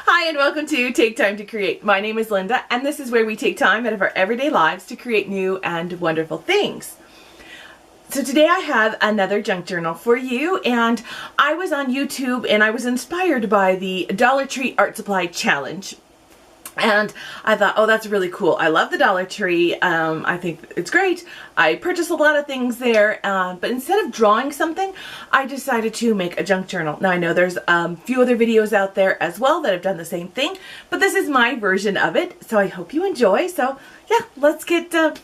Hi and welcome to Take Time to Create. My name is Linda and this is where we take time out of our everyday lives to create new and wonderful things. So today I have another junk journal for you, and I was on YouTube and I was inspired by the Dollar Tree Art Supply Challenge. And I thought, oh, that's really cool. I love the Dollar Tree. I think it's great. I purchased a lot of things there, but instead of drawing something, I decided to make a junk journal. Now I know there's a few other videos out there as well that have done the same thing, but this is my version of it. So I hope you enjoy. So yeah, let's get to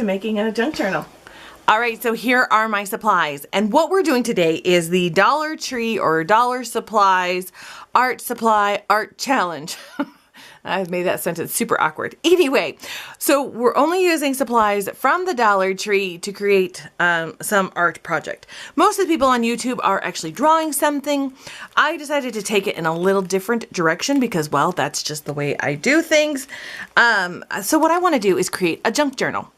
making a junk journal. All right, so here are my supplies. And what we're doing today is the Dollar Tree or Dollar Supplies Art Supply Art Challenge. I've made that sentence super awkward. Anyway, so we're only using supplies from the Dollar Tree to create some art project. Most of the people on YouTube are actually drawing something. I decided to take it in a little different direction because, well, that's just the way I do things. So what I want to do is create a junk journal.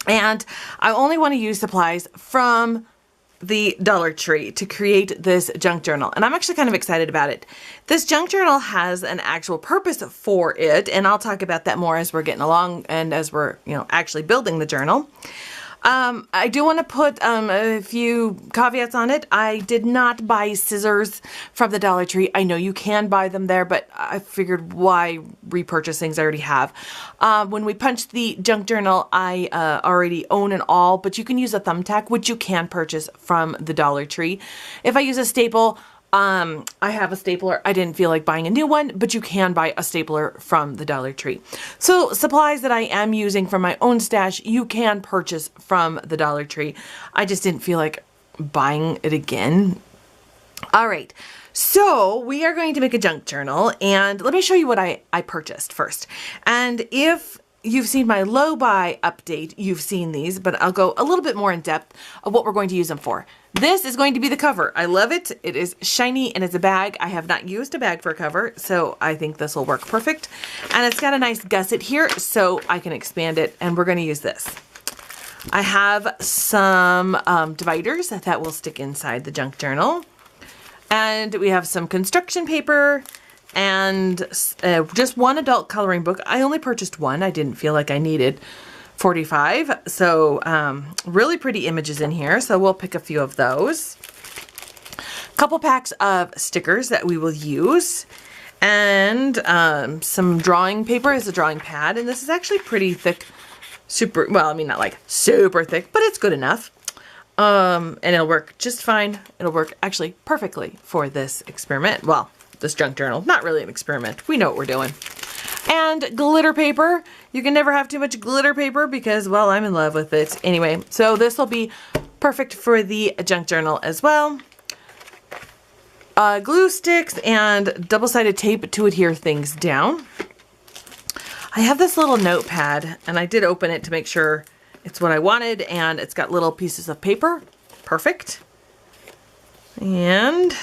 And I only want to use supplies from the Dollar Tree to create this junk journal. And I'm actually kind of excited about it. This junk journal has an actual purpose for it, and I'll talk about that more as we're getting along and as we're, actually building the journal. I do want to put a few caveats on it. I did not buy scissors from the Dollar Tree. I know you can buy them there, but I figured why repurchase things I already have. When we punched the junk journal, I already own an awl, but you can use a thumbtack, which you can purchase from the Dollar Tree. If I use a staple, I have a stapler. I didn't feel like buying a new one, but you can buy a stapler from the Dollar Tree. So supplies that I am using from my own stash, you can purchase from the Dollar Tree. I just didn't feel like buying it again. All right. So we are going to make a junk journal, and let me show you what I purchased first. And if you've seen my low buy update, you've seen these, but I'll go a little bit more in depth of what we're going to use them for. This is going to be the cover. I love it. It is shiny and it's a bag. I have not used a bag for a cover, so I think this will work perfect. And it's got a nice gusset here, so I can expand it, and we're going to use this. I have some dividers that will stick inside the junk journal. And we have some construction paper and just one adult coloring book. I only purchased one. I didn't feel like I needed 45. So really pretty images in here. So we'll pick a few of those. A couple packs of stickers that we will use. And some drawing paper as a drawing pad. And this is actually pretty thick. Not like super thick, but it's good enough. And it'll work just fine. It'll work actually perfectly for this experiment. Well, this junk journal. Not really an experiment. We know what we're doing. And glitter paper. You can never have too much glitter paper because, well, I'm in love with it. Anyway, so this will be perfect for the junk journal as well. Glue sticks and double-sided tape to adhere things down. I have this little notepad, and I did open it to make sure it's what I wanted, and it's got little pieces of paper. Perfect. And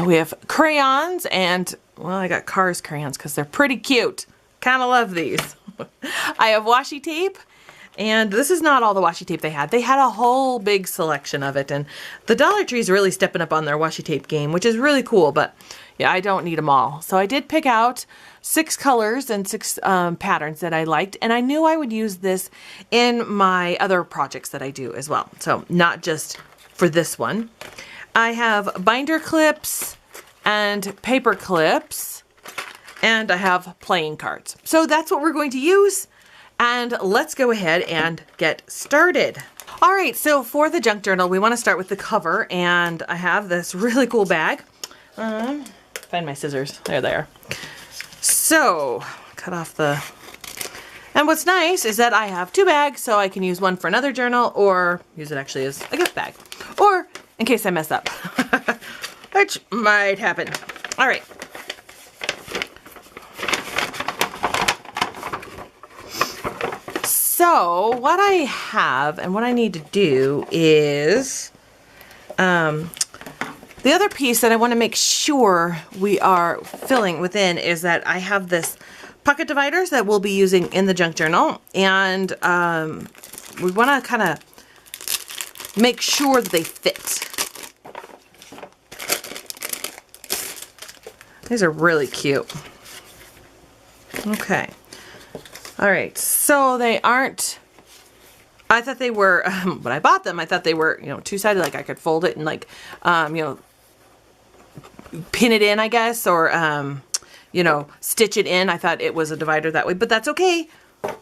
we have crayons, and, well, I got Cars crayons because they're pretty cute. Kind of love these. I have washi tape, and this is not all the washi tape they had. They had a whole big selection of it, and the Dollar Tree is really stepping up on their washi tape game, which is really cool, but yeah, I don't need them all. So I did pick out 6 colors and 6 patterns that I liked, and I knew I would use this in my other projects that I do as well. So not just for this one. I have binder clips and paper clips, and I have playing cards. So that's what we're going to use, and let's go ahead and get started. All right, so for the junk journal, we want to start with the cover, and I have this really cool bag. Find my scissors. There they are. So, cut off the... And what's nice is that I have 2 bags, so I can use one for another journal, or use it actually as a gift bag. Or in case I mess up, which might happen. All right. So what I have and what I need to do is, the other piece that I want to make sure we are filling within is that I have this pocket dividers that we'll be using in the junk journal, and we want to kind of make sure that they fit. These are really cute. Okay. All right, so they aren't, I thought they were, when I bought them, I thought they were, you know, two-sided, like I could fold it and like, you know, pin it in, I guess, or, you know, stitch it in. I thought it was a divider that way, but that's okay.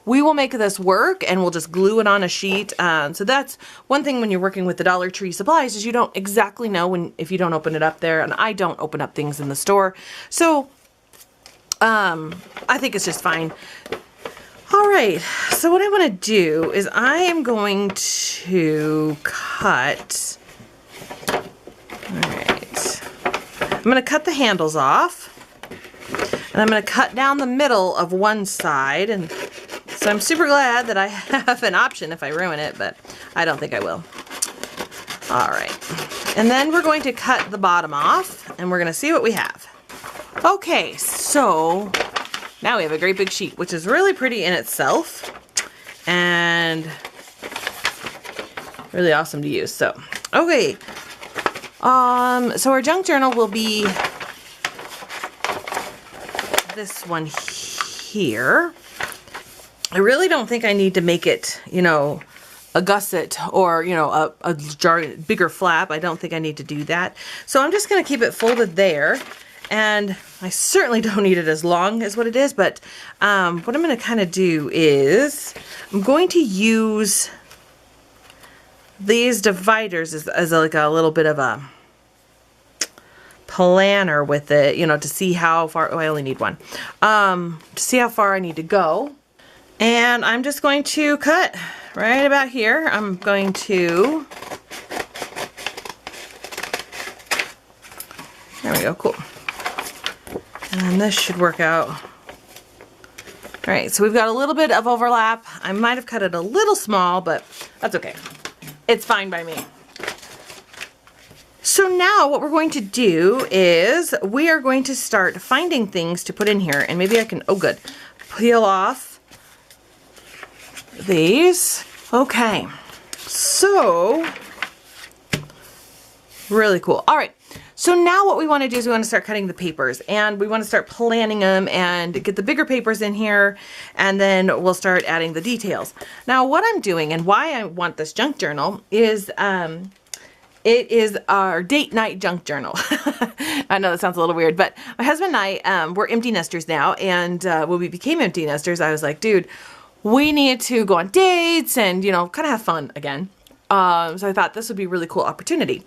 We will make this work and we'll just glue it on a sheet. So that's one thing when you're working with the Dollar Tree supplies is you don't exactly know if you don't open it up there, and I don't open up things in the store. So, I think it's just fine. All right, so what I want to do is I am going to cut, all right, I'm going to cut the handles off, and I'm going to cut down the middle of one side, and so I'm super glad that I have an option if I ruin it, but I don't think I will. All right, and then we're going to cut the bottom off, and we're going to see what we have. Okay, so now we have a great big sheet, which is really pretty in itself and really awesome to use. So, okay. So our junk journal will be this one here. I really don't think I need to make it, you know, a gusset or, you know, a bigger flap. I don't think I need to do that. So I'm just going to keep it folded there. And I certainly don't need it as long as what it is, but what I'm going to kind of do is I'm going to use these dividers as like a little bit of a planner with it, you know, to see how far, oh, I only need one, to see how far I need to go. And I'm just going to cut right about here. I'm going to, there we go, cool. And this should work out. All right, so we've got a little bit of overlap. I might have cut it a little small, but that's okay. It's fine by me. So now what we're going to do is we are going to start finding things to put in here, and maybe I can, oh good, peel off these. Okay, so really cool. All right. So now what we want to do is we want to start cutting the papers, and we want to start planning them and get the bigger papers in here, and then we'll start adding the details. Now what I'm doing and why I want this junk journal is it is our date night junk journal. I know that sounds a little weird, but my husband and I, we're empty nesters now, and when we became empty nesters, I was like, dude, we need to go on dates and, you know, kind of have fun again. So I thought this would be a really cool opportunity.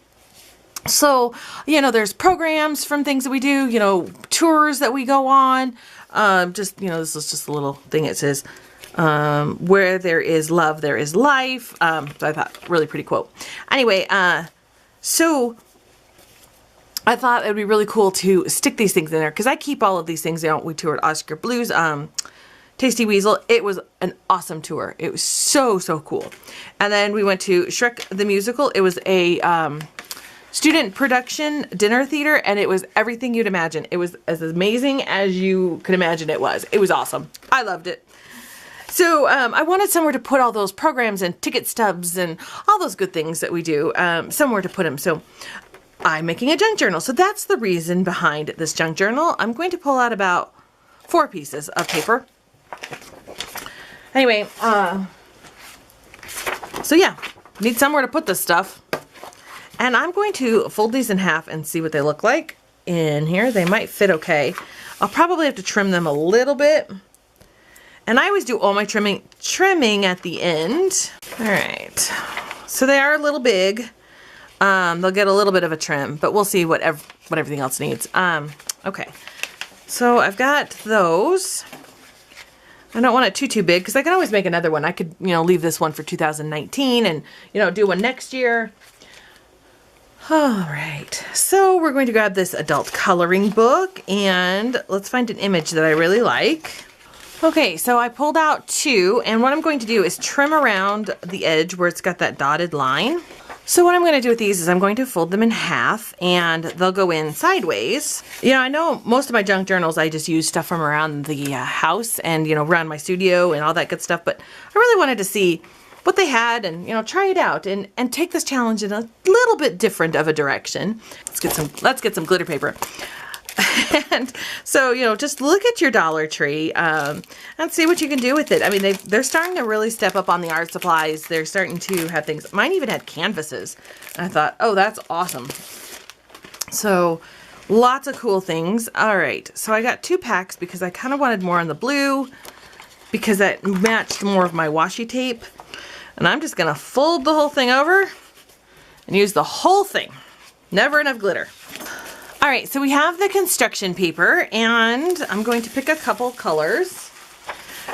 So, you know, there's programs from things that we do, you know, tours that we go on. Just, you know, this is just a little thing. It says, where there is love, there is life. So I thought, really pretty quote. Anyway, so I thought it would be really cool to stick these things in there, because I keep all of these things. You know, we toured Oscar Blues, Tasty Weasel. It was an awesome tour. It was so, so cool. And then we went to Shrek the Musical. It was a student production dinner theater, and it was everything you'd imagine. It was as amazing as you could imagine it was. It was awesome. I loved it. So I wanted somewhere to put all those programs and ticket stubs and all those good things that we do, somewhere to put them. So I'm making a junk journal. So that's the reason behind this junk journal. I'm going to pull out about 4 pieces of paper. Anyway, so yeah, need somewhere to put this stuff. And I'm going to fold these in half and see what they look like in here. They might fit okay. I'll probably have to trim them a little bit. And I always do all my trimming at the end. All right, so they are a little big. They'll get a little bit of a trim, but we'll see what everything else needs. Okay, so I've got those. I don't want it too big, because I can always make another one. I could, you know, leave this one for 2019 and, you know, do one next year. All right, so we're going to grab this adult coloring book, and let's find an image that I really like. Okay, so I pulled out 2, and what I'm going to do is trim around the edge where it's got that dotted line. So what I'm going to do with these is I'm going to fold them in half, and they'll go in sideways. You know, I know most of my junk journals, I just use stuff from around the house and, you know, around my studio and all that good stuff, but I really wanted to see what they had and, you know, try it out and take this challenge in a little bit different of a direction. Let's get some glitter paper. And so, you know, just look at your Dollar Tree and see what you can do with it. I mean, they're starting to really step up on the art supplies. They're starting to have things. Mine even had canvases. I thought, oh, that's awesome. So lots of cool things. All right, so I got 2 packs because I kind of wanted more on the blue because that matched more of my washi tape. And I'm just gonna fold the whole thing over and use the whole thing. Never enough glitter. All right, so we have the construction paper, and I'm going to pick a couple colors,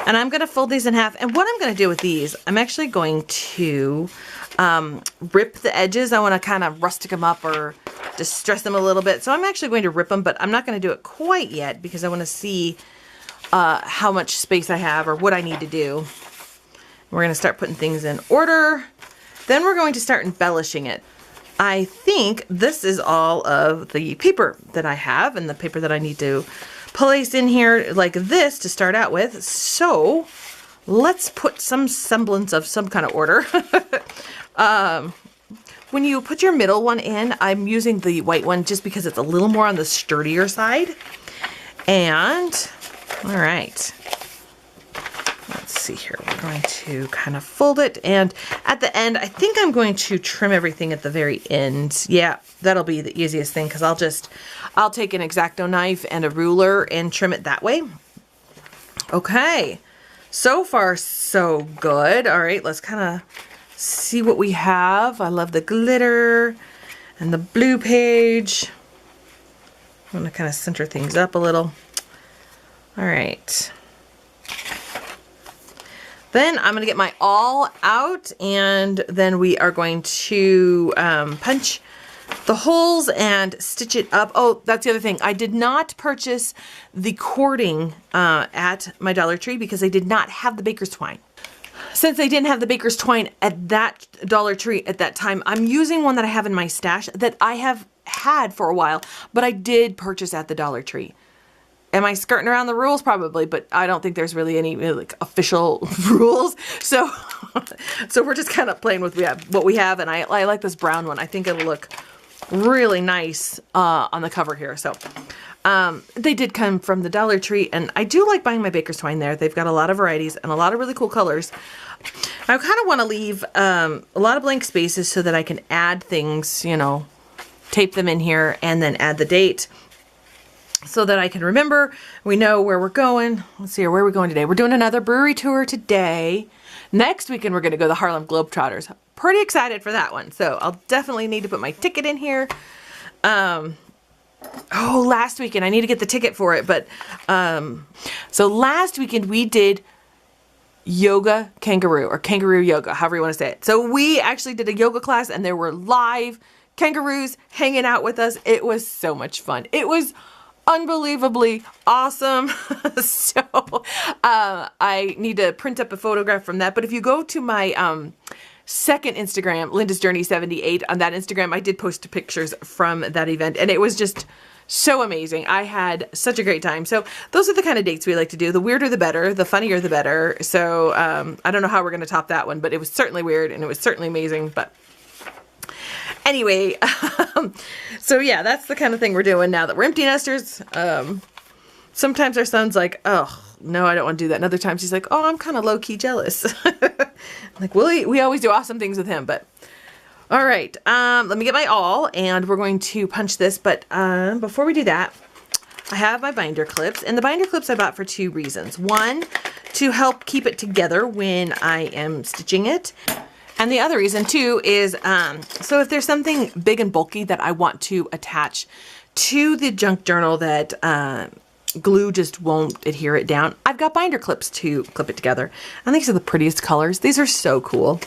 and I'm gonna fold these in half. And what I'm gonna do with these, I'm actually going to rip the edges. I wanna kind of rustic them up or distress them a little bit. So I'm actually going to rip them, but I'm not gonna do it quite yet because I wanna see how much space I have or what I need to do. We're gonna start putting things in order. Then we're going to start embellishing it. I think this is all of the paper that I have and the paper that I need to place in here like this to start out with. So let's put some semblance of some kind of order. When you put your middle one in, I'm using the white one just because it's a little more on the sturdier side. And, all right. Let's see here, we're going to kind of fold it, and at the end, I think I'm going to trim everything at the very end. Yeah, that'll be the easiest thing because I'll take an X-Acto knife and a ruler and trim it that way. Okay, so far so good. All right, let's kind of see what we have. I love the glitter and the blue page. I'm gonna kind of center things up a little. All right. Then I'm going to get my awl out, and then we are going to punch the holes and stitch it up. Oh, that's the other thing. I did not purchase the cording at my Dollar Tree because they did not have the baker's twine. Since they didn't have the baker's twine at that Dollar Tree at that time, I'm using one that I have in my stash that I have had for a while, but I did purchase at the Dollar Tree. Am I skirting around the rules? Probably, but I don't think there's really any like official rules. So, so we're just kind of playing with what we have, and I like this brown one. I think it'll look really nice on the cover here. So, they did come from the Dollar Tree, and I do like buying my baker's twine there. They've got a lot of varieties and a lot of really cool colors. I kind of want to leave a lot of blank spaces so that I can add things, you know, tape them in here, and then add the date, so that I can remember. We know where we're going. Let's see here, where are we going today? We're doing another brewery tour today. Next weekend, we're going to go to the Harlem Globetrotters. Pretty excited for that one. So I'll definitely need to put my ticket in here. Oh, last weekend, I need to get the ticket for it. But, so last weekend we did yoga kangaroo, or kangaroo yoga, however you want to say it. So we actually did a yoga class, and there were live kangaroos hanging out with us. It was so much fun. It was unbelievably awesome. So I need to print up a photograph from that. But if you go to my second Instagram, Linda's Journey 78, on that Instagram, I did post pictures from that event, and it was just so amazing. I had such a great time. So those are the kind of dates we like to do. The weirder the better, the funnier the better. So I don't know how we're going to top that one, but it was certainly weird, and it was certainly amazing. But anyway, so yeah, that's the kind of thing we're doing now that we're empty nesters. Sometimes our son's like, oh, no, I don't want to do that. And other times he's like, oh, I'm kind of low-key jealous. Like, we always do awesome things with him. But all right, let me get my awl, and we're going to punch this. But before we do that, I have my binder clips. And the binder clips I bought for 2 reasons. One, to help keep it together when I am stitching it. And the other reason too is, so if there's something big and bulky that I want to attach to the junk journal that glue just won't adhere it down, I've got binder clips to clip it together. And these are the prettiest colors. These are so cool.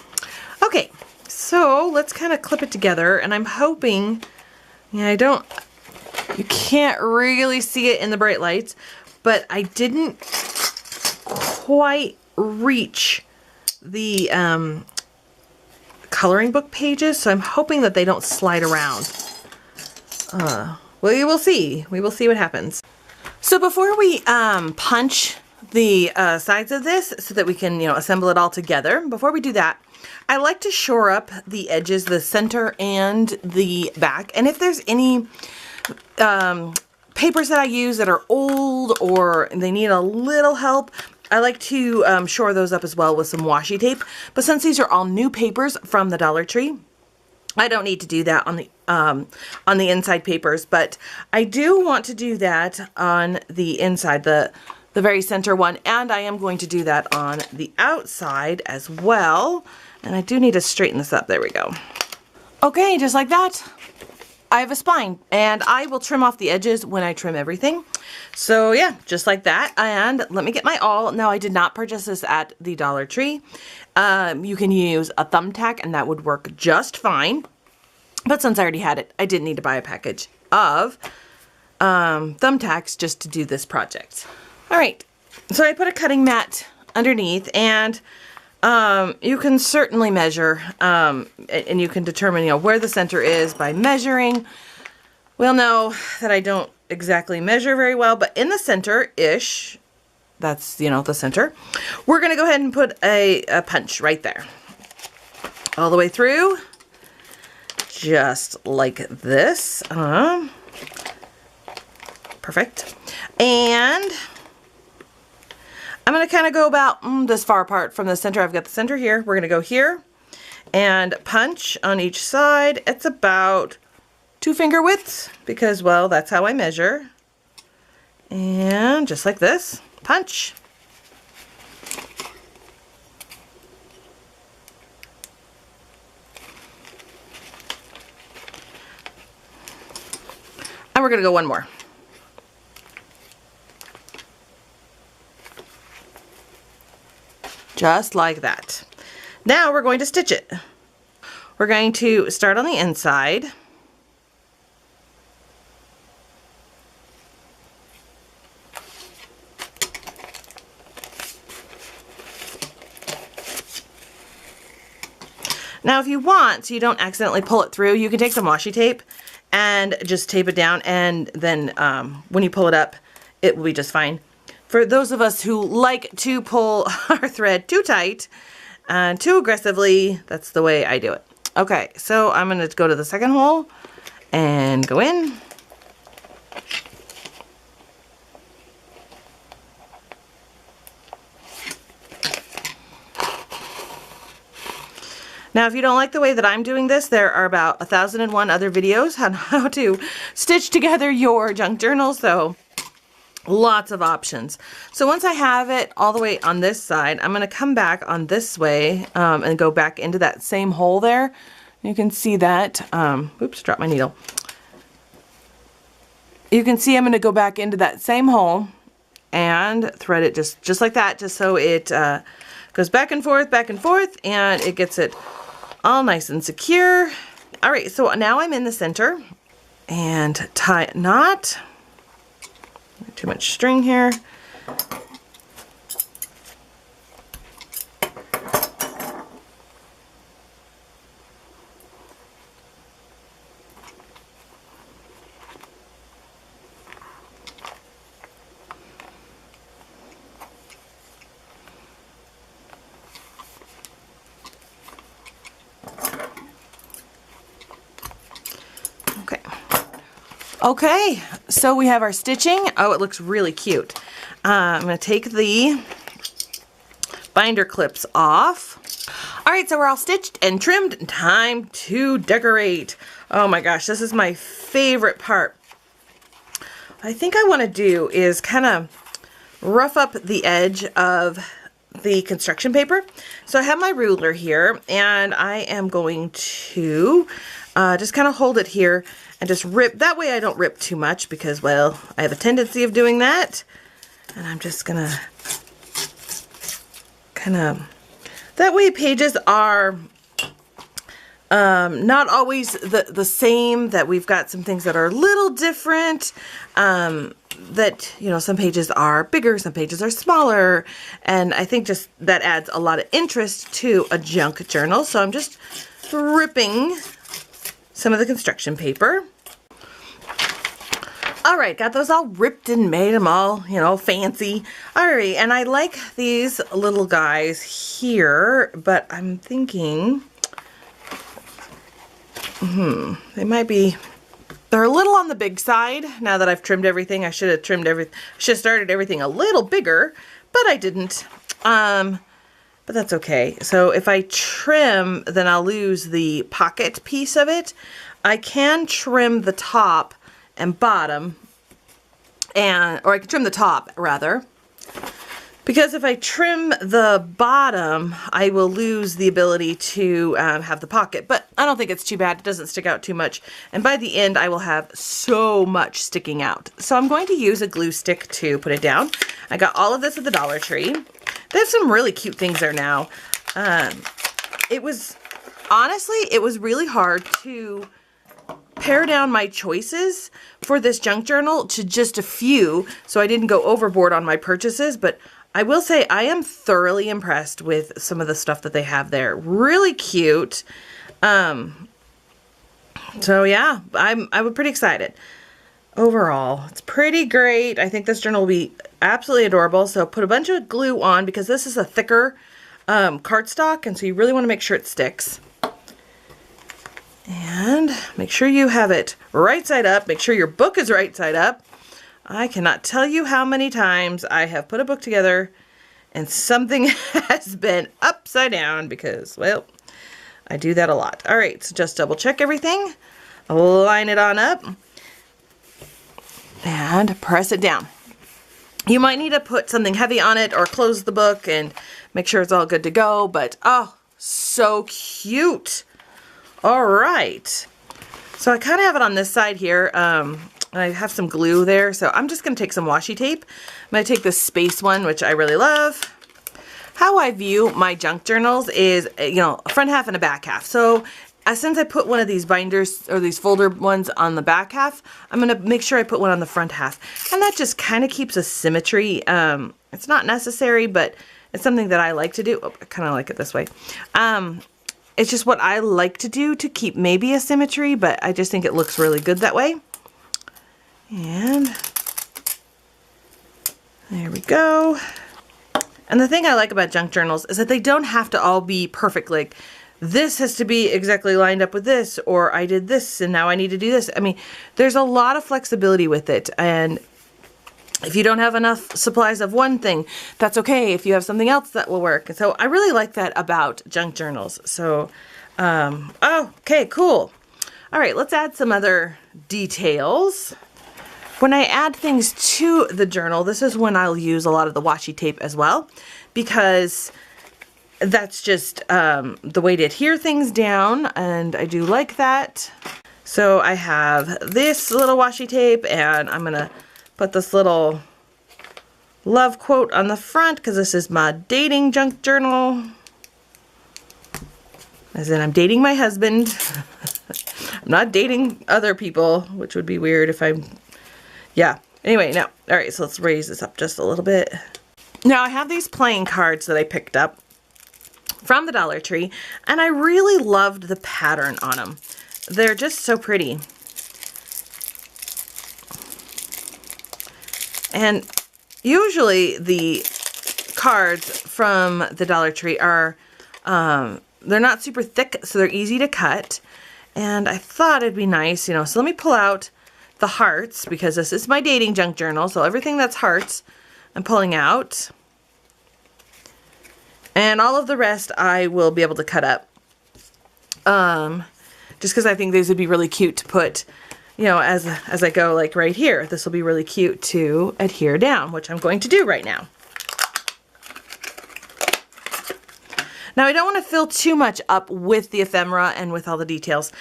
Okay, so let's kind of clip it together, and I'm hoping, yeah, you can't really see it in the bright lights, but I didn't quite reach the coloring book pages, so I'm hoping that they don't slide around. Well, we will see. We will see what happens. So before we punch the sides of this so that we can, you know, assemble it all together, before we do that, I like to shore up the edges, the center and the back. And if there's any papers that I use that are old or they need a little help, I like to shore those up as well with some washi tape. But since these are all new papers from the Dollar Tree, I don't need to do that on the inside papers, but I do want to do that on the inside, the very center one, and I am going to do that on the outside as well. And I do need to straighten this up. There we go. Okay, just like that, I have a spine, and I will trim off the edges when I trim everything. So yeah, just like that. And let me get my awl. Now, I did not purchase this at the Dollar Tree. You can use a thumbtack and that would work just fine. But since I already had it, I didn't need to buy a package of thumbtacks just to do this project. All right, so I put a cutting mat underneath, and you can certainly measure and you can determine, you know, where the center is by measuring. We'll know that I don't exactly measure very well, but in the center-ish, that's, you know, the center, we're going to go ahead and put a punch right there. All the way through, just like this. Perfect. And I'm going to kind of go about this far apart from the center. I've got the center here. We're going to go here and punch on each side. It's about 2 finger widths because, well, that's how I measure. And just like this, punch. And we're going to go one more. Just like that. Now we're going to stitch it. We're going to start on the inside. Now, if you want, so you don't accidentally pull it through, you can take some washi tape and just tape it down, and then when you pull it up, it will be just fine. For those of us who like to pull our thread too tight and too aggressively, that's the way I do it. Okay, so I'm going to go to the second hole and go in. Now, if you don't like the way that I'm doing this, there are about 1,001 other videos on how to stitch together your junk journal, so lots of options. So once I have it all the way on this side, I'm going to come back on this way and go back into that same hole there. You can see that. Oops, dropped my needle. You can see I'm going to go back into that same hole and thread it just like that, just so it goes back and forth, and it gets it all nice and secure. All right, so now I'm in the center and tie a knot. Too much string here. Okay, so we have our stitching. Oh, it looks really cute. I'm going to take the binder clips off. All right, so we're all stitched and trimmed. Time to decorate. Oh my gosh, this is my favorite part. What I think I want to do is kind of rough up the edge of the construction paper. So I have my ruler here, and I am going to just kind of hold it here and just rip. That way I don't rip too much because, well, I have a tendency of doing that. And I'm just gonna kind of, that way pages are not always the same, that we've got some things that are a little different, that, you know, some pages are bigger, some pages are smaller, and I think just that adds a lot of interest to a junk journal. So I'm just ripping some of the construction paper. All right, got those all ripped and made them all, you know, fancy. All right, and I like these little guys here, but I'm thinking, they might be They're a little on the big side. Now that I've trimmed everything, I should have started everything a little bigger, but I didn't. But that's okay. So if I trim, then I'll lose the pocket piece of it. I can trim the top and bottom, or I can trim the top rather, because if I trim the bottom, I will lose the ability to have the pocket, but I don't think it's too bad. It doesn't stick out too much. And by the end, I will have so much sticking out. So I'm going to use a glue stick to put it down. I got all of this at the Dollar Tree. They have some really cute things there now. It was really hard to pare down my choices for this junk journal to just a few, so I didn't go overboard on my purchases, but I will say I am thoroughly impressed with some of the stuff that they have there. Really cute. So yeah, I'm pretty excited. Overall, it's pretty great. I think this journal will be absolutely adorable. So put a bunch of glue on because this is a thicker cardstock, and so you really want to make sure it sticks. And make sure you have it right side up. Make sure your book is right side up. I cannot tell you how many times I have put a book together and something has been upside down because, well, I do that a lot. All right, so just double check everything, line it on up, and press it down. You might need to put something heavy on it or close the book and make sure it's all good to go, but oh, so cute. All right, so I kind of have it on this side here. I have some glue there, so I'm just going to take some washi tape. I'm going to take this space one, which I really love. How I view my junk journals is, you know, a front half and a back half. So since I put one of these binders or these folder ones on the back half, I'm going to make sure I put one on the front half. And that just kind of keeps a symmetry. It's not necessary, but it's something that I like to do. Oh, I kind of like it this way. It's just what I like to do to keep maybe a symmetry, but I just think it looks really good that way. And there we go. And the thing I like about junk journals is that they don't have to all be perfect. Like, this has to be exactly lined up with this, or I did this and now I need to do this. I mean, there's a lot of flexibility with it. And if you don't have enough supplies of one thing, that's okay. If you have something else, that will work. And so I really like that about junk journals. So, okay, cool. All right, let's add some other details. When I add things to the journal, this is when I'll use a lot of the washi tape as well, because that's just the way to adhere things down, and I do like that. So I have this little washi tape, and I'm going to put this little love quote on the front, because this is my dating junk journal. As in, I'm dating my husband. I'm not dating other people, which would be weird if I'm... Yeah, anyway, now, all right, so let's raise this up just a little bit. Now, I have these playing cards that I picked up from the Dollar Tree, and I really loved the pattern on them. They're just so pretty. And usually the cards from the Dollar Tree are, they're not super thick, so they're easy to cut. And I thought it'd be nice, you know, so let me pull out the hearts, because this is my dating junk journal, so everything that's hearts I'm pulling out, and all of the rest I will be able to cut up, just because I think these would be really cute to put, you know, as I go, like right here. This will be really cute to adhere down, which I'm going to do right now. Now, I don't want to fill too much up with the ephemera and with all the details,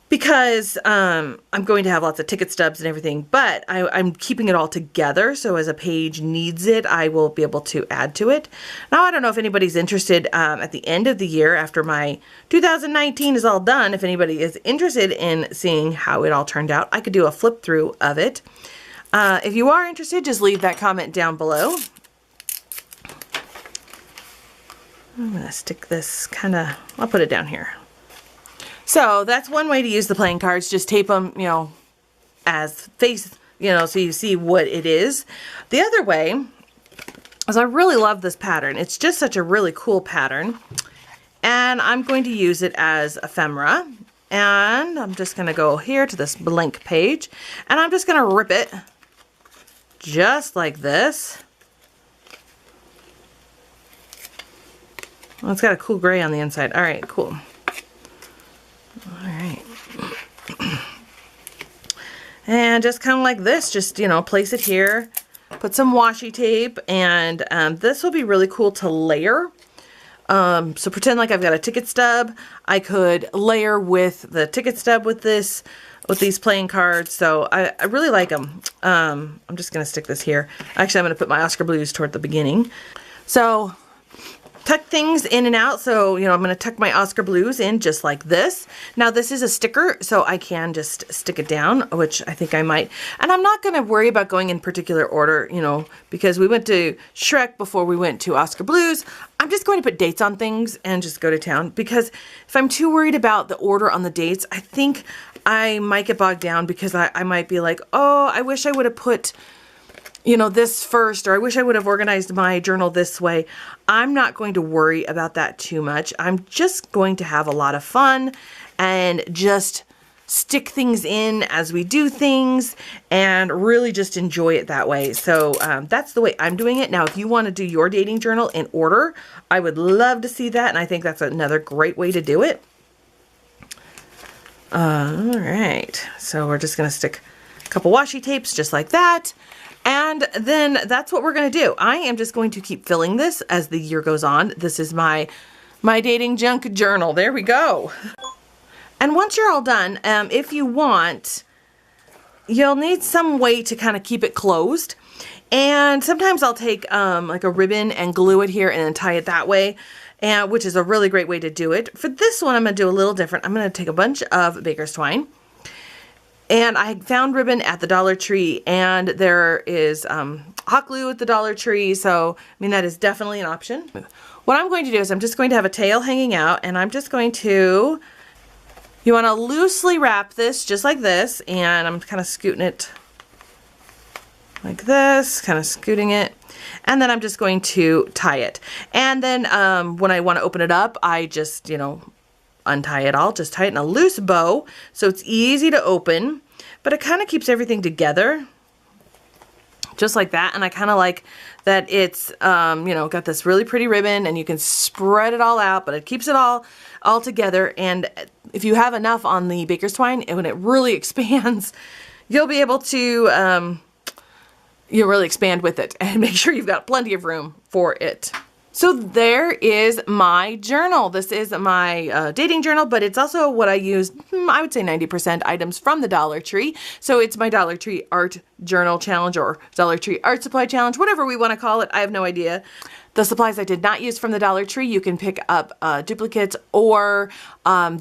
because I'm going to have lots of ticket stubs and everything, but I'm keeping it all together, so as a page needs it, I will be able to add to it. Now, I don't know if anybody's interested at the end of the year, after my 2019 is all done, if anybody is interested in seeing how it all turned out. I could do a flip through of it. If you are interested, just leave that comment down below. I'm going to stick this I'll put it down here. So that's one way to use the playing cards. Just tape them, you know, as face, you know, so you see what it is. The other way is I really love this pattern. It's just such a really cool pattern. And I'm going to use it as ephemera. and I'm just going to go here to this blank page, and I'm just going to rip it just like this. Well, it's got a cool gray on the inside. All right, cool. All right. And just kind of like this, just, you know, place it here, put some washi tape, and this will be really cool to layer. So pretend like I've got a ticket stub. I could layer with the ticket stub with this, with these playing cards. So I really like them. I'm just going to stick this here. Actually, I'm going to put my Oscar Blues toward the beginning. So tuck things in and out. So, you know, I'm going to tuck my Oscar Blues in just like this. Now this is a sticker, so I can just stick it down, which I think I might. And I'm not going to worry about going in particular order, you know, because we went to Shrek before we went to Oscar Blues. I'm just going to put dates on things and just go to town, because if I'm too worried about the order on the dates, I think I might get bogged down, because I might be like, oh, I wish I would have put, you know, this first, or I wish I would have organized my journal this way. I'm not going to worry about that too much. I'm just going to have a lot of fun and just stick things in as we do things and really just enjoy it that way. So that's the way I'm doing it. Now, if you want to do your dating journal in order, I would love to see that, and I think that's another great way to do it. All right, so we're just going to stick a couple washi tapes just like that. And then that's what we're going to do. I am just going to keep filling this as the year goes on. This is my dating junk journal. There we go. And once you're all done, if you want, you'll need some way to kind of keep it closed. And sometimes I'll take like a ribbon and glue it here and then tie it that way, and which is a really great way to do it. For this one, I'm going to do a little different. I'm going to take a bunch of baker's twine. And I found ribbon at the Dollar Tree, and there is hot glue at the Dollar Tree, so I mean that is definitely an option. What I'm going to do is I'm just going to have a tail hanging out, and I'm just going to, you want to loosely wrap this just like this, and I'm kind of scooting it like this, kind of scooting it, and then I'm just going to tie it. And then when I want to open it up, I just, you know, untie it all, just tie it in a loose bow so it's easy to open, but it kind of keeps everything together just like that. And I kind of like that it's you know, got this really pretty ribbon, and you can spread it all out, but it keeps it all together. And if you have enough on the baker's twine, and when it really expands, you'll be able to you'll really expand with it, and make sure you've got plenty of room for it. So there is my journal. This is my dating journal, but it's also what I use, I would say 90% items from the Dollar Tree. So it's my Dollar Tree Art Journal Challenge, or Dollar Tree Art Supply Challenge, whatever we want to call it. I have no idea. The supplies I did not use from the Dollar Tree, you can pick up duplicates or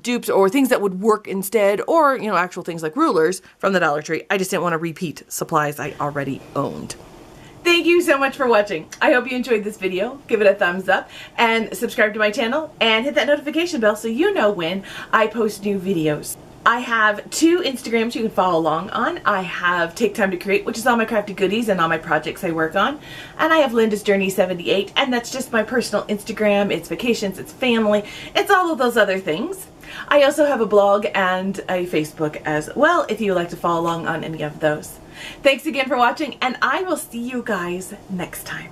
dupes or things that would work instead, or, you know, actual things like rulers from the Dollar Tree. I just didn't want to repeat supplies I already owned. Thank you so much for watching. I hope you enjoyed this video. Give it a thumbs up and subscribe to my channel and hit that notification bell so you know when I post new videos. I have 2 Instagrams you can follow along on. I have Take Time to Create, which is all my crafty goodies and all my projects I work on. And I have Linda's Journey 78, and that's just my personal Instagram. It's vacations, it's family, it's all of those other things. I also have a blog and a Facebook as well if you would like to follow along on any of those. Thanks again for watching, and I will see you guys next time.